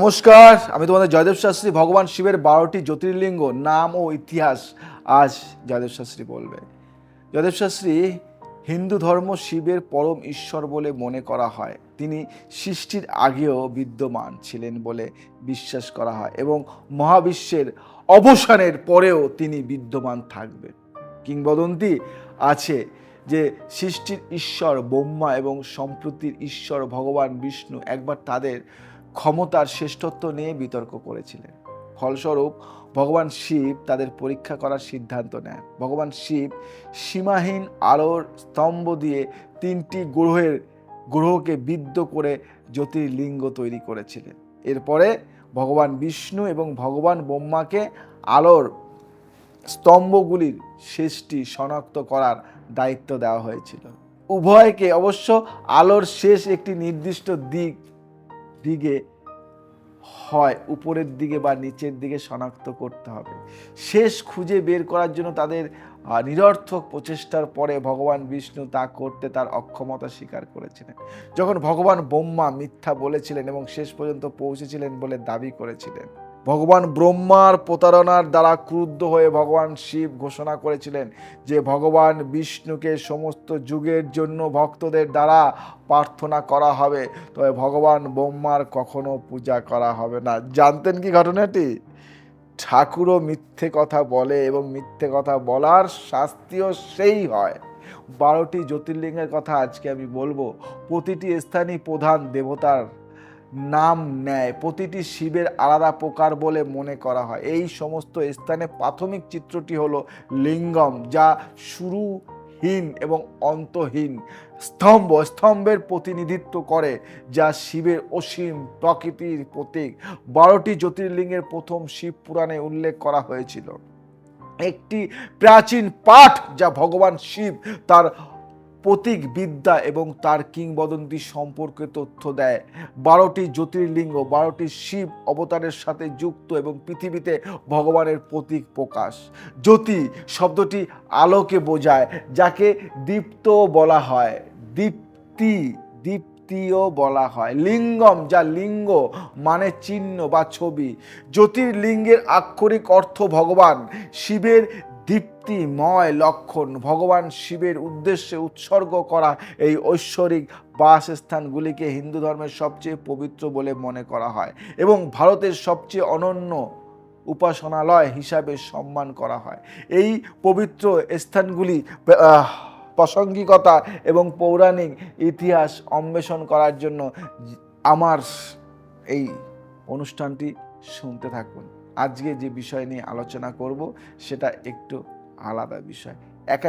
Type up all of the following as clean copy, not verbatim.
নমস্কার, আমি তোমাদের জয়দেব শাস্ত্রী। ভগবান শিবের 12টি জ্যোতির্লিঙ্গ নাম ও ইতিহাস আজ জয়দেব শাস্ত্রী বলবে। জয়দেব শাস্ত্রী হিন্দু ধর্ম শিবের পরম ঈশ্বর বলে মনে করা হয়। তিনি সৃষ্টির আগেও বিদ্যমান ছিলেন বলে বিশ্বাস করা হয় এবং মহাবিশ্বের অবসানের পরেও তিনি বিদ্যমান থাকবেন। কিংবদন্তি আছে যে সৃষ্টির ঈশ্বর ব্রহ্মা এবং সম্প্রতির ঈশ্বর ভগবান বিষ্ণু একবার তাদের ক্ষমতার শ্রেষ্ঠত্ব নিয়ে বিতর্ক করেছিলেন। ফলস্বরূপ ভগবান শিব তাদের পরীক্ষা করার সিদ্ধান্ত নেন। ভগবান শিব সীমাহীন আলোর স্তম্ভ দিয়ে 3টি গ্রহকে বিদ্ধ করে জ্যোতির্লিঙ্গ তৈরি করেছিলেন। এরপরে ভগবান বিষ্ণু এবং ভগবান ব্রহ্মাকে আলোর স্তম্ভগুলির শেষটি শনাক্ত করার দায়িত্ব দেওয়া হয়েছিল। উভয়কে অবশ্য আলোর শেষ একটি নির্দিষ্ট দিকে হয় উপরের দিকে বা নিচের দিকে শনাক্ত করতে হবে। শেষ খুঁজে বের করার জন্য তাদের নিরর্থক প্রচেষ্টার পরে ভগবান বিষ্ণু তা করতে তার অক্ষমতা স্বীকার করেছিলেন। যখন ভগবান ব্রহ্মা মিথ্যা বলেছিলেন এবং শেষ পর্যন্ত পৌঁছেছিলেন বলে দাবি করেছিলেন, ভগবান ব্রহ্মার প্রতারণার দ্বারা ক্রুদ্ধ হয়ে ভগবান শিব ঘোষণা করেছিলেন যে ভগবান বিষ্ণুকে সমস্ত যুগের জন্য ভক্তদের দ্বারা প্রার্থনা করা হবে, তবে ভগবান ব্রহ্মার কখনো পূজা করা হবে না। জানতেন কি ঘটনাটি? ঠাকুরও মিথ্যে কথা বলে এবং মিথ্যে কথা বলার শাস্তিও সেই হয়। 12টি জ্যোতির্লিঙ্গের কথা আজকে আমি বলবো। প্রতিটি স্থানই প্রধান দেবতার নাম নেয়, প্রতিটি শিবের আলাদা প্রকার বলে মনে করা হয়। এই সমস্ত স্থানে প্রাথমিক চিত্রটি হলো লিঙ্গম, যা শুরুহীন এবং অন্তহীন স্তম্ভের প্রতিনিধিত্ব করে, যা শিবের অসীম প্রকৃতির প্রতীক। 12টি জ্যোতির্লিঙ্গের প্রথম শিব পুরাণে উল্লেখ করা হয়েছিল একটি প্রাচীন পাঠ, যা ভগবান শিব তার প্রতীক বিদ্যা এবং তার কিংবদন্তি সম্পর্কে তথ্য দেয়। 12টি জ্যোতির্লিঙ্গ 12টি শিব অবতারের সাথে যুক্ত এবং পৃথিবীতে ভগবানের প্রতীক প্রকাশ। জ্যোতি শব্দটি আলোকে বোঝায়, যাকে দীপ্ত বলা হয়, দীপ্তিও বলা হয়। লিঙ্গম, যা লিঙ্গ মানে চিহ্ন বা ছবি। জ্যোতির্লিঙ্গের আক্ষরিক অর্থ ভগবান শিবের দীপ্তিময় লক্ষণ। ভগবান শিবের উদ্দেশ্যে উৎসর্গ করা এই ঐশ্বরিক বাসস্থানগুলিকে হিন্দু ধর্মের সবচেয়ে পবিত্র বলে মনে করা হয় এবং ভারতের সবচেয়ে অনন্য উপাসনালয় হিসাবে সম্মান করা হয়। এই পবিত্র স্থানগুলি প্রাসঙ্গিকতা এবং পৌরাণিক ইতিহাস অন্বেষণ করার জন্য আমার এই অনুষ্ঠানটি শুনতে থাকুন। আজকে যে বিষয় নিয়ে আলোচনা করব সেটা একটু আলাদা বিষয়।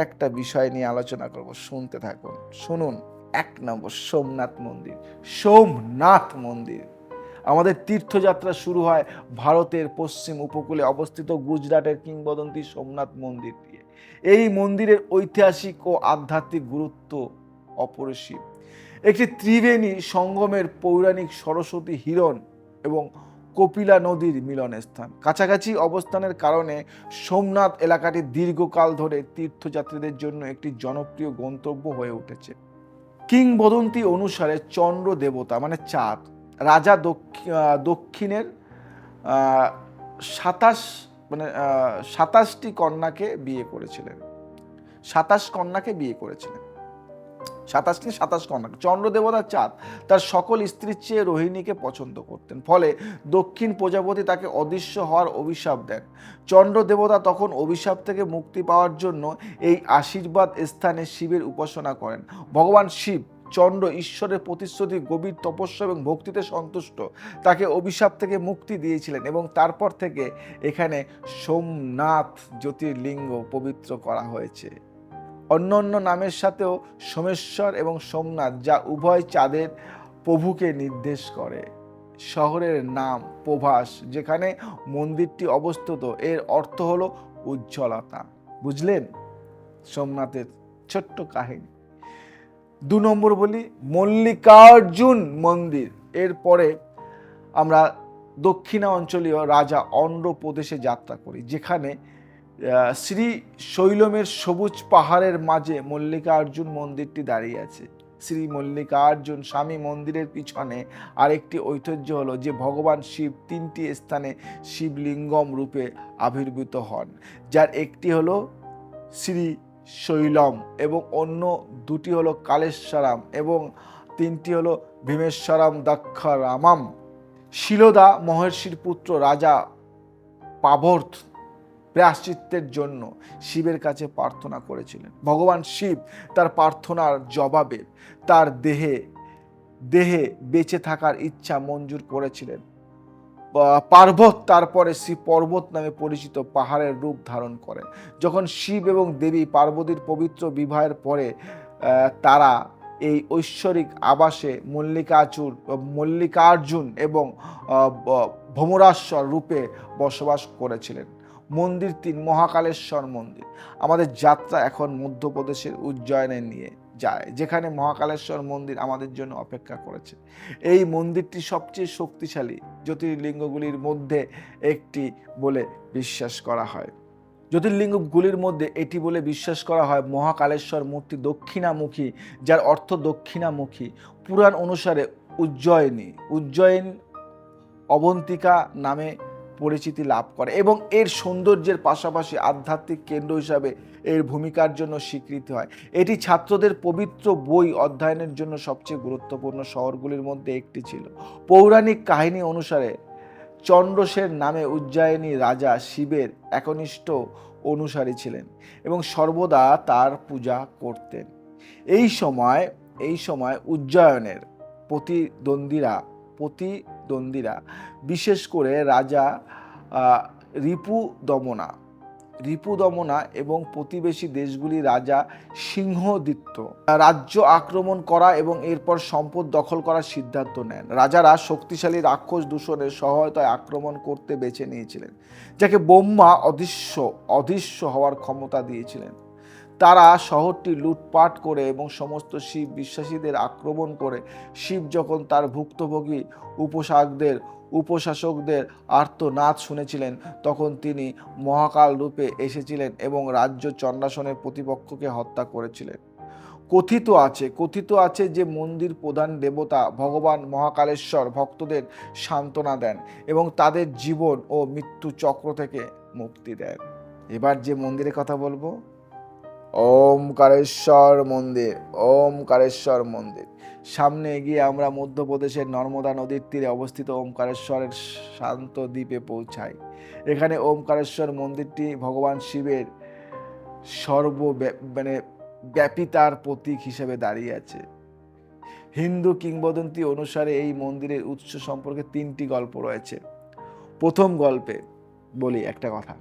একটা বিষয় নিয়ে আলোচনা করব, শুনতে থাকুন। শুনুন। 1 নম্বর, সোমনাথ মন্দির। সোমনাথ মন্দির। আমাদের তীর্থযাত্রা শুরু হয় ভারতের পশ্চিম উপকূলে অবস্থিত গুজরাটের কিংবদন্তি সোমনাথ মন্দির দিয়ে। এই মন্দিরের ঐতিহাসিক ও আধ্যাত্মিক গুরুত্ব অপরিসীম। একটি ত্রিবেণী সঙ্গমের পৌরাণিক সরস্বতী, হিরণ এবং কপিলা নদীর মিলনস্থান। কাছাকাছি অবস্থানের কারণে সোমনাথ এলাকাটি দীর্ঘকাল ধরে তীর্থযাত্রীদের জন্য একটি জনপ্রিয় গন্তব্য হয়ে উঠেছে। কিংবদন্তি অনুসারে চন্দ্র দেবতা মানে চাঁদ রাজা দক্ষিণের 27টি কন্যাকে বিয়ে করেছিলেন। 27 কন্যাকে বিয়ে করেছিলেন। 27 কন্যা। চন্দ্র দেবতা চাঁদ তার সকল স্ত্রীর চেয়ে রোহিণীকে পছন্দ করতেন, ফলে দক্ষিণ প্রজাপতি তাকে অদৃশ্য হওয়ার অভিশাপ দেন। চন্দ্র দেবতা তখন অভিশাপ থেকে মুক্তি পাওয়ার জন্য এই আশীর্বাদ স্থানে শিবের উপাসনা করেন। ভগবান শিব চন্দ্র ঈশ্বরের প্রতিশ্রুতি, গভীর তপস্যা এবং ভক্তিতে সন্তুষ্ট তাকে অভিশাপ থেকে মুক্তি দিয়েছিলেন এবং তারপর থেকে এখানে সোমনাথ জ্যোতির্লিঙ্গ পবিত্র করা হয়েছে। অন্য নামের সাথেও সোমেশ্বর এবং সোমনাথ, যা উভয় চাঁদের প্রভুকে নির্দেশ করে। শহরের নাম প্রভাস, যেখানে মন্দিরটি অবস্থিত, এর অর্থ হলো উজ্জ্বলতা। বুঝলেন সোমনাথের ছোট্ট কাহিনী। 2 নম্বর বলি, মল্লিকার্জুন মন্দির। এরপরে আমরা দক্ষিণা অঞ্চলীয় রাজা অন্ধ্রপ্রদেশে যাত্রা করি, যেখানে শ্রী শৈলমের সবুজ পাহাড়ের মাঝে মল্লিকার্জুন মন্দিরটি দাঁড়িয়ে আছে। শ্রী মল্লিকার্জুন স্বামী মন্দিরের পিছনে আরেকটি ঐতিহ্য হলো যে ভগবান শিব 3টি স্থানে শিবলিঙ্গম রূপে আবির্ভূত হন, যার একটি হলো শ্রী শৈলম এবং অন্য 2টি হলো কালেশ্বরাম এবং 3টি হলো ভীমেশ্বরম দক্ষরামম। শিলদা মহর্ষির পুত্র রাজা পাবর্থ প্রায়শ্চিত্তের জন্য শিবের কাছে প্রার্থনা করেছিলেন। ভগবান শিব তার প্রার্থনার জবাবে তার দেহে বেঁচে থাকার ইচ্ছা মঞ্জুর করেছিলেন। পার্বত তারপরে শ্রী পর্বত নামে পরিচিত পাহাড়ের রূপ ধারণ করেন। যখন শিব এবং দেবী পার্বতীর পবিত্র বিবাহের পরে তারা এই ঐশ্বরিক আবাসে মল্লিকার্জুন এবং ভ্রমরাশ্বর রূপে বসবাস করেছিলেন। মন্দির 3 মহাকালেশ্বর মন্দির। আমাদের যাত্রা এখন মধ্যপ্রদেশের উজ্জয়নে নিয়ে যায়, যেখানে মহাকালেশ্বর মন্দির আমাদের জন্য অপেক্ষা করেছে। এই মন্দিরটি সবচেয়ে শক্তিশালী জ্যোতির্লিঙ্গগুলির মধ্যে একটি বলে বিশ্বাস করা হয়। জ্যোতির্লিঙ্গগুলির মধ্যে এটি বলে বিশ্বাস করা হয় মহাকালেশ্বর মূর্তি দক্ষিণামুখী, যার অর্থ দক্ষিণামুখী। পুরাণ অনুসারে উজ্জয়িন অবন্তিকা নামে পরিচিতি লাভ করে এবং এর সৌন্দর্যের পাশাপাশি আধ্যাত্মিক কেন্দ্র হিসাবে এর ভূমিকার জন্য স্বীকৃতি হয়। এটি ছাত্রদের পবিত্র বই অধ্যয়নের জন্য সবচেয়ে গুরুত্বপূর্ণ শহরগুলির মধ্যে একটি ছিল। পৌরাণিক কাহিনী অনুসারে চন্দ্রসেন নামে উজ্জয়িনী রাজা শিবের একনিষ্ঠ অনুসারী ছিলেন এবং সর্বদা তার পূজা করতেন। এই সময় উজ্জয়নের প্রতিদ্বন্দ্বীরা বিশেষ করে রাজা রিপুদমনা এবং প্রতিবেশী দেশগুলি রাজা সিংহদিত্য রাজ্য আক্রমণ করা এবং এরপর সম্পদ দখল করার সিদ্ধান্ত নেন। রাজারা শক্তিশালী রাক্ষস দূষণের সহায়তায় আক্রমণ করতে বেছে নিয়েছিলেন, যাকে ব্রহ্মা অদৃশ্য হওয়ার ক্ষমতা দিয়েছিলেন। তারা শহরটি লুটপাট করে এবং সমস্ত শিব বিশ্বাসীদের আক্রমণ করে শিব যখন তার ভুক্তভোগী উপশাসকদের আর্তনাদ শুনেছিলেন, তখন তিনি মহাকাল রূপে এসেছিলেন এবং রাজ্য চণ্ডাসনের প্রতিপক্ষকে হত্যা করেছিলেন। কথিত আছে যে মন্দির প্রধান দেবতা ভগবান মহাকালেশ্বর ভক্তদের সান্ত্বনা দেন এবং তাদের জীবন ও মৃত্যু চক্র থেকে মুক্তি দেন। এবার যে মন্দিরের কথা বলবো, ওমকারেশ্বর মন্দির। সামনে এগিয়ে আমরা মধ্যপ্রদেশের নর্মদা নদীর তীরে অবস্থিত ওমকারেশ্বরের শান্ত দ্বীপে পৌঁছাই। এখানে ওমকারেশ্বর মন্দিরটি ভগবান শিবের ব্যাপিতার প্রতীক হিসেবে দাঁড়িয়ে আছে। হিন্দু কিংবদন্তি অনুসারে এই মন্দিরের উৎস সম্পর্কে 3টি গল্প রয়েছে। প্রথম গল্পে বলি একটা কথা।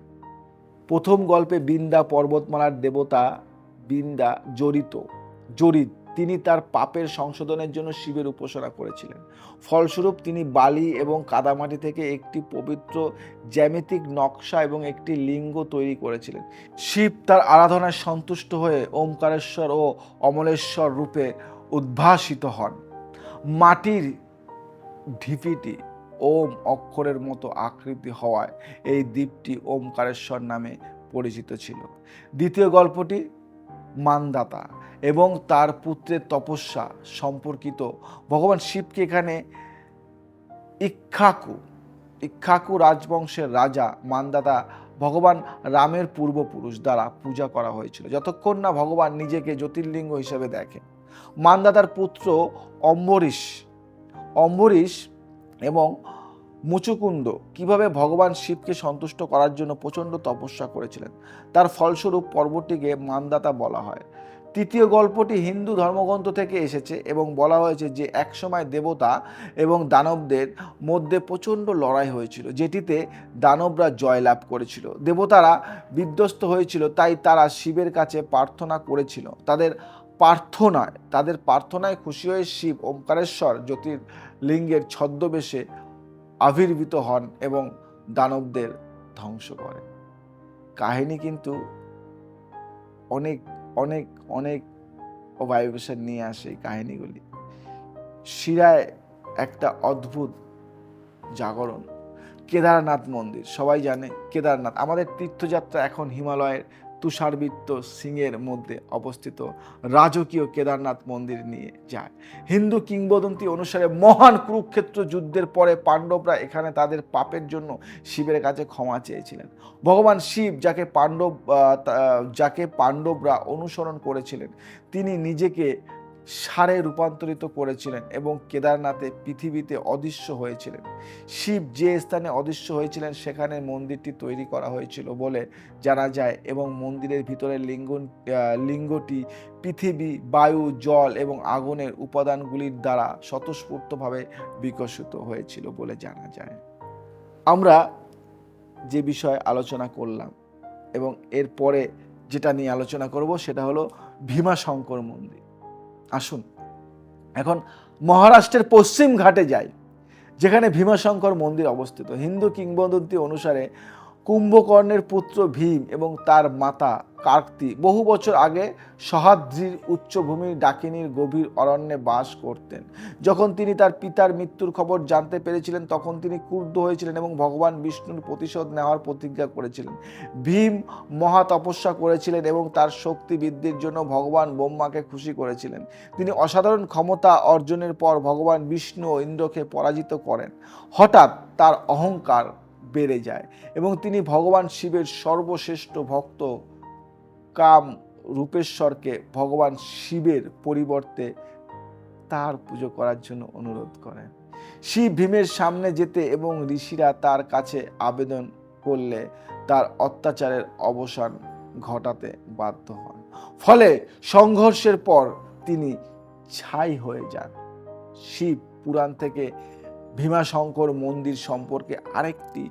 প্রথম গল্পে বিন্দা পর্বতমালার দেবতা জরিত তিনি তার পাপের সংশোধনের জন্য শিবের উপাসনা করেছিলেন। ফলস্বরূপ তিনি বালি এবং কাদামাটি থেকে একটি পবিত্র জ্যামিতিক নকশা এবং একটি লিঙ্গ তৈরি করেছিলেন। শিব তার আরাধনায় সন্তুষ্ট হয়ে ওমকারেশ্বর ও অমলেশ্বর রূপে উদ্ভাসিত হন। মাটির ঢিপিটি ওম অক্ষরের মতো আকৃতি হওয়ায় এই দ্বীপটি ওমকারেশ্বর নামে পরিচিত ছিল। দ্বিতীয় গল্পটি মানদাতা এবং তার পুত্রের তপস্যা সম্পর্কিত। ভগবান শিবকে এখানে ইক্ষ্বাকু রাজবংশের রাজা মানদাতা ভগবান রামের পূর্বপুরুষ দ্বারা পূজা করা হয়েছিল, যতক্ষণ না ভগবান নিজেকে জ্যোতির্লিঙ্গ হিসেবে দেখেন। মানদাতার পুত্র অম্বরীশ এবং মুচুকুন্দ কিভাবে ভগবান শিবকে সন্তুষ্ট করার জন্য প্রচণ্ড তপস্যা করেছিলেন, তার ফলস্বরূপ পর্বটিকে মানদাতা বলা হয়। তৃতীয় গল্পটি হিন্দু ধর্মগ্রন্থ থেকে এসেছে এবং বলা হয়েছে যে একসময় দেবতা এবং দানবদের মধ্যে প্রচণ্ড লড়াই হয়েছিল, যেটিতে দানবরা জয়লাভ করেছিল। দেবতারা বিধ্বস্ত হয়েছিল, তাই তারা শিবের কাছে প্রার্থনা করেছিল। তাদের প্রার্থনায় খুশি হয়ে শিব ওমকারেশ্বর জ্যোতির্লিঙ্গের ছদ্মবেশে আবির্ভূত হন এবং দানবদের ধ্বংস করেন। কাহিনী কিন্তু অনেক অনেক অনেক ভাইব্রেশন নিয়ে আসে এই কাহিনীগুলি। শিরায় একটা অদ্ভুত জাগরণ। কেদারনাথ মন্দির, সবাই জানে কেদারনাথ। আমাদের তীর্থযাত্রা এখন হিমালয়ের তুষারবৃত্ত সিংহের মধ্যে অবস্থিত রাজকীয় কেদারনাথ মন্দির নিয়ে যায়। হিন্দু কিংবদন্তি অনুসারে মহান কুরুক্ষেত্র যুদ্ধের পরে পাণ্ডবরা এখানে তাদের পাপের জন্য শিবের কাছে ক্ষমা চেয়েছিলেন। ভগবান শিব যাকে পাণ্ডবরা অনুসরণ করেছিলেন, তিনি নিজেকে ষাঁড়ে রূপান্তরিত করেছিলেন এবং কেদারনাথে পৃথিবীতে অদৃশ্য হয়েছিলেন। শিব যে স্থানে অদৃশ্য হয়েছিলেন সেখানে মন্দিরটি তৈরি করা হয়েছিল বলে জানা যায় এবং মন্দিরের ভিতরে লিঙ্গটি পৃথিবী, বায়ু, জল এবং আগুনের উপাদানগুলির দ্বারা স্বতঃস্ফূর্তভাবে বিকশিত হয়েছিল বলে জানা যায়। আমরা যে বিষয়ে আলোচনা করলাম এবং এরপরে যেটা নিয়ে আলোচনা করব সেটা হলো ভীমাশঙ্কর মন্দির। আসুন এখন মহারাষ্ট্রের পশ্চিম ঘাটে যাই, যেখানে ভীমাশঙ্কর মন্দির অবস্থিত। হিন্দু কিংবদন্তি অনুসারে কুম্ভকর্ণের পুত্র ভীম এবং তার মাতা কার্তি বহু বছর আগে সহ্যাদ্রির উচ্চভূমির ডাকিনীর গভীর অরণ্যে বাস করতেন। যখন তিনি তার পিতার মৃত্যুর খবর জানতে পেরেছিলেন তখন তিনি ক্রুদ্ধ হয়েছিলেন এবং ভগবান বিষ্ণুর প্রতিশোধ নেওয়ার প্রতিজ্ঞা করেছিলেন। ভীম মহা তপস্যা করেছিলেন এবং তার শক্তি বৃদ্ধির জন্য ভগবান ব্রহ্মাকে খুশি করেছিলেন। তিনি অসাধারণ ক্ষমতা অর্জনের পর ভগবান বিষ্ণু ও ইন্দ্রকে পরাজিত করেন। হঠাৎ তার অহংকার বেড়ে যায় এবং তিনি ভগবান শিবের সর্বশ্রেষ্ঠ ভক্ত কাম রূপেশ্বরকে ভগবান শিবের পরিবর্তে তার পুজো করার জন্য অনুরোধ করেন। শিব ভীমের সামনে যেতে এবং ঋষিরা তার কাছে আবেদন করলে তার অত্যাচারের অবসান ঘটাতে বাধ্য হন। ফলে সংঘর্ষের পর তিনি ছাই হয়ে যান। শিব পুরাণ থেকে ভীমাশঙ্কর মন্দির সম্পর্কে আরেকটি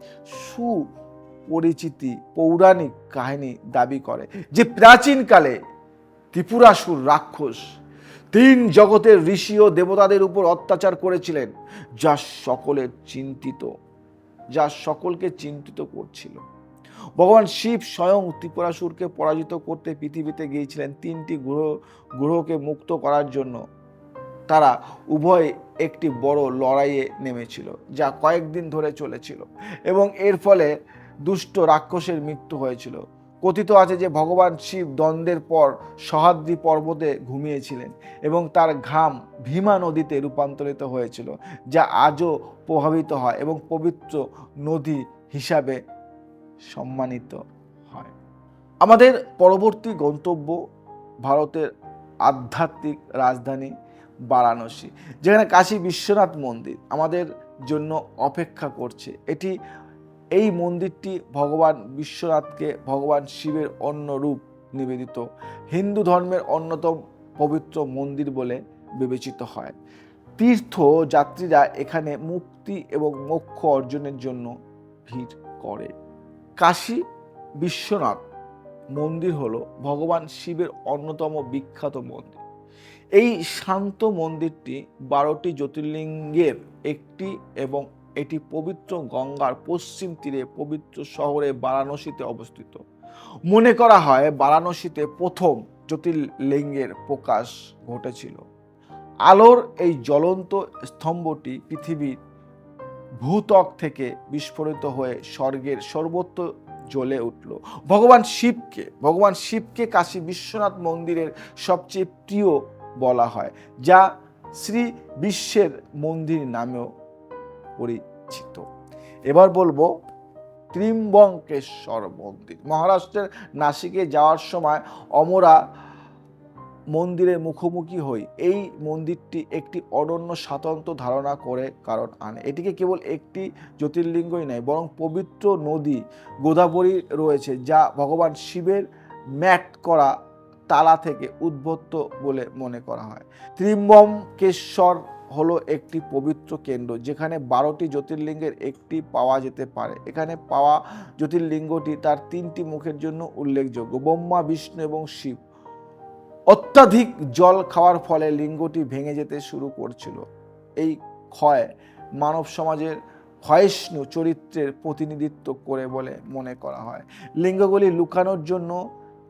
সুপরিচিতি পৌরাণিক কাহিনী দাবি করে যে প্রাচীনকালে ত্রিপুরাসুর রাক্ষস 3 জগতের ঋষি ও দেবতাদের উপর অত্যাচার করেছিলেন, যা সকলকে চিন্তিত করছিল। ভগবান শিব স্বয়ং ত্রিপুরাসুরকে পরাজিত করতে পৃথিবীতে গিয়েছিলেন 3টি গ্রহকে মুক্ত করার জন্য। তারা উভয় একটি বড় লড়াইয়ে নেমেছিল যা কয়েকদিন ধরে চলেছিল এবং এর ফলে দুষ্ট রাক্ষসের মৃত্যু হয়েছিল। কথিত আছে যে ভগবান শিব দ্বন্দ্বের পর সহ্যাদ্রি পর্বতে ঘুমিয়েছিলেন এবং তার ঘাম ভীমা নদীতে রূপান্তরিত হয়েছিল, যা আজও প্রভাবিত হয় এবং পবিত্র নদী হিসাবে সম্মানিত হয়। আমাদের পরবর্তী গন্তব্য ভারতের আধ্যাত্মিক রাজধানী বারাণসী, যেখানে কাশী বিশ্বনাথ মন্দির আমাদের জন্য অপেক্ষা করছে। এই মন্দিরটি ভগবান বিশ্বনাথকে ভগবান শিবের অন্য রূপ নিবেদিত হিন্দু ধর্মের অন্যতম পবিত্র মন্দির বলে বিবেচিত হয়। তীর্থযাত্রীরা এখানে মুক্তি এবং মোক্ষ অর্জনের জন্য ভিড় করে। কাশী বিশ্বনাথ মন্দির হলো ভগবান শিবের অন্যতম বিখ্যাত মন্দির। এই শান্ত মন্দিরটি 12টি জ্যোতির্লিঙ্গের একটি এবং এটি পবিত্র গঙ্গার পশ্চিম তীরে পবিত্র শহরে বারাণসীতে অবস্থিত। মনে করা হয় বারাণসীতে প্রথম জ্যোতির্লিঙ্গের প্রকাশ ঘটেছিল। আলোর এই জ্বলন্ত স্তম্ভটি পৃথিবীর ভূত্বক থেকে বিস্ফোরিত হয়ে স্বর্গের সর্বত্র জ্বলে উঠল। ভগবান শিবকে কাশী বিশ্বনাথ মন্দিরের সবচেয়ে প্রিয় বলা হয়, যা শ্রী বিশ্বের মন্দির নামেও পরিচিত। এবার বলবো ত্রিম্বকেশ্বর মন্দির। মহারাষ্ট্রের নাসিকে যাওয়ার সময় আমরা মন্দিরের মুখোমুখি হই। এই মন্দিরটি একটি অনন্য স্বাতন্ত্র্য ধারণা করে কারণ আনে। এটিকে কেবল একটি জ্যোতির্লিঙ্গই নয়, বরং পবিত্র নদী গোদাবরী রয়েছে, যা ভগবান শিবের ম্যাট করা তালা থেকে উদ্ভূত বলে মনে করা হয়। ত্রিম্বকেশ্বর হলো একটি পবিত্র কেন্দ্র যেখানে 12টি জ্যোতির্লিঙ্গের একটি পাওয়া যেতে পারে। এখানে পাওয়া জ্যোতির্লিঙ্গটি তার 3টি মুখের জন্য উল্লেখযোগ্য: ব্রহ্মা, বিষ্ণু এবং শিব। অত্যাধিক জল খাওয়ার ফলে লিঙ্গটি ভেঙে যেতে শুরু করছিল। এই ক্ষয় মানব সমাজের ক্ষয়িষ্ণু চরিত্রের প্রতিনিধিত্ব করে বলে মনে করা হয়। লিঙ্গগুলি লুকানোর জন্য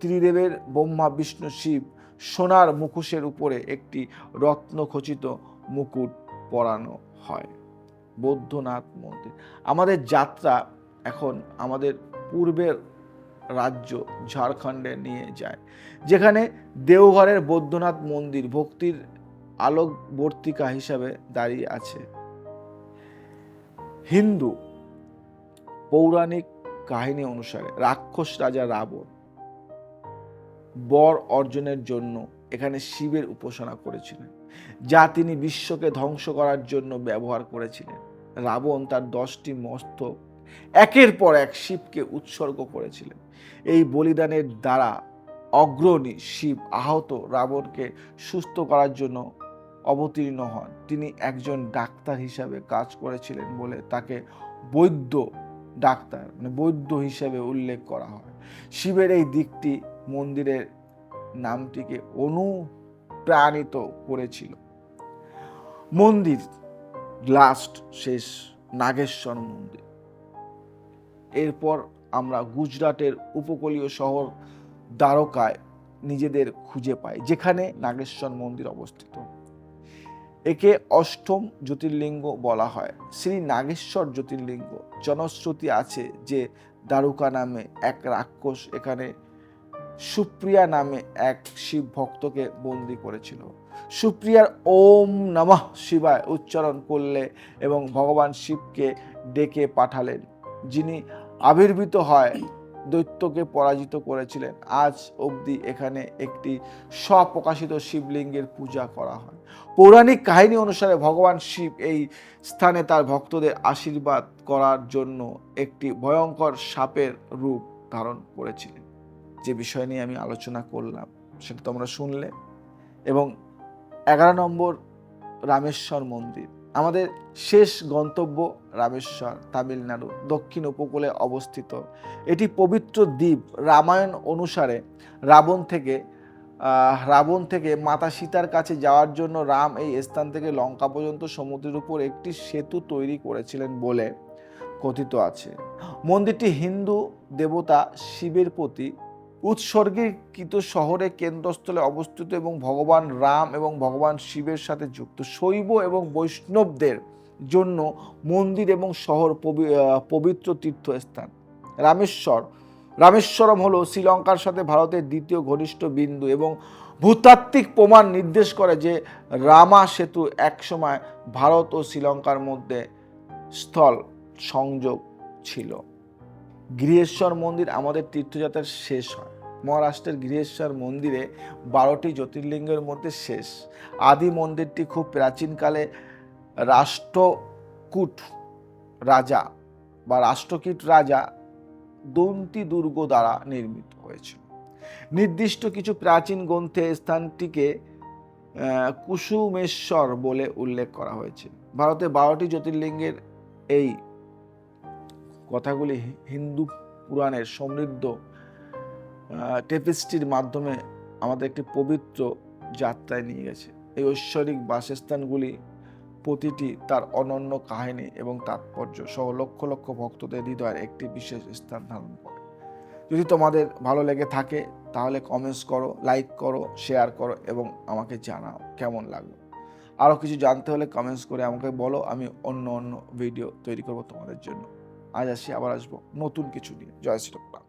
ত্রিদেবের ব্রহ্মা, বিষ্ণু, শিব সোনার মুখোশের উপরে একটি রত্নখচিত মুকুট পরানো হয়। বৈদ্যনাথ মন্দির। আমাদের যাত্রা এখন আমাদের পূর্বের রাজ্য ঝাড়খণ্ডে নিয়ে যায়, যেখানে দেওঘরের বৈদ্যনাথ মন্দির ভক্তির আলোকবর্তিকা হিসাবে দাঁড়িয়ে আছে। হিন্দু পৌরাণিক কাহিনী অনুসারে রাক্ষস রাজা রাবণ বর অর্জনের জন্য এখানে শিবের উপাসনা করেছিলেন, যা তিনি বিশ্বকে ধ্বংস করার জন্য ব্যবহার করেছিলেন। রাবণ তার 10টি মস্তক একের পর এক শিবকে উৎসর্গ করেছিলেন। এই বলিদানের দ্বারা অগ্রণী শিব আহত রাবণকে সুস্থ করার জন্য অবতীর্ণ হন। তিনি একজন ডাক্তার হিসাবে কাজ করেছিলেন বলে তাকে বৈদ্য ডাক্তার বৈদ্য হিসেবে উল্লেখ করা হয়। শিবের এই দিকটি মন্দিরের নামটিকে অনুপ্রাণিত করেছিল। মন্দির লাস্ট শেষ নাগেশ্বর মন্দির। এরপর আমরা গুজরাটের উপকূলীয় শহর দ্বারকায় নিজেদের খুঁজে পাই, যেখানে নাগেশ্বর মন্দির অবস্থিত। একে অষ্টম জ্যোতির্লিঙ্গ বলা হয়। শ্রী নাগেশ্বর জ্যোতির্লিঙ্গ। জনশ্রুতি আছে যে দ্বারকা নামে এক রাক্ষস এখানে সুপ্রিয়া নামে এক শিব ভক্তকে বন্দি করেছিল। সুপ্রিয়ার ওম নমঃ শিবায় উচ্চারণ করলে এবং ভগবান শিবকে ডেকে পাঠালেন, যিনি আবির্ভূত হয় দৈত্যকে পরাজিত করেছিলেন। আজ অবধি এখানে একটি স্বপ্রকাশিত শিবলিঙ্গের পূজা করা হয়। পৌরাণিক কাহিনী অনুসারে ভগবান শিব এই স্থানে তার ভক্তদের আশীর্বাদ করার জন্য একটি ভয়ঙ্কর সাপের রূপ ধারণ করেছিলেন। যে বিষয় নিয়ে আমি আলোচনা করলাম সেটা তোমরা শুনলে। এবং 11 নম্বর রামেশ্বর মন্দির। আমাদের শেষ গন্তব্য রামেশ্বর, তামিলনাড়ু দক্ষিণ উপকূলে অবস্থিত। এটি পবিত্র দ্বীপ। রামায়ণ অনুসারে রাবণ থেকে মাতা সীতার কাছে যাওয়ার জন্য রাম এই স্থান থেকে লঙ্কা পর্যন্ত সমুদ্রের উপর একটি সেতু তৈরি করেছিলেন বলে কথিত আছে। মন্দিরটি হিন্দু দেবতা শিবের প্রতি উৎসর্গীকৃত শহরের কেন্দ্রস্থলে অবস্থিত এবং ভগবান রাম এবং ভগবান শিবের সাথে যুক্ত। শৈব এবং বৈষ্ণবদের জন্য মন্দির এবং শহর পবিত্র তীর্থস্থান। রামেশ্বরম হলো শ্রীলঙ্কার সাথে ভারতের দ্বিতীয় ঘনিষ্ঠ বিন্দু এবং ভূতাত্ত্বিক প্রমাণ নির্দেশ করে যে রামা সেতু একসময় ভারত ও শ্রীলঙ্কার মধ্যে স্থল সংযোগ ছিল। গৃহেশ্বর মন্দির আমাদের তীর্থযাত্রার শেষ হয়। মহারাষ্ট্রের গৃহেশ্বর মন্দিরে 12টি জ্যোতির্লিঙ্গের মধ্যে শেষ। আদি মন্দিরটি খুব প্রাচীনকালে রাষ্ট্রকূট রাজা দন্তি দুর্গ দ্বারা নির্মিত হয়েছিল। নির্দিষ্ট কিছু প্রাচীন গ্রন্থে স্থানটিকে কুসুমেশ্বর বলে উল্লেখ করা হয়েছে। ভারতে 12টি জ্যোতির্লিঙ্গের এই কথাগুলি হিন্দু পুরাণের সমৃদ্ধ টেপেস্ট্রির মাধ্যমে আমাদের একটি পবিত্র যাত্রায় নিয়ে গেছে। এই ঐশ্বরিক বাসস্থানগুলি প্রতিটি তার অনন্য কাহিনী এবং তাৎপর্য সহ লক্ষ লক্ষ ভক্তদের হৃদয়ের একটি বিশেষ স্থান ধারণ করে। যদি তোমাদের ভালো লেগে থাকে তাহলে কমেন্টস করো, লাইক করো, শেয়ার করো এবং আমাকে জানাও কেমন লাগলো। আরও কিছু জানতে হলে কমেন্টস করে আমাকে বলো, আমি অন্য ভিডিও তৈরি করব তোমাদের জন্য। আজ আসি, আবার আসবো নতুন কিছু নিয়ে। জয় শ্রীরাম।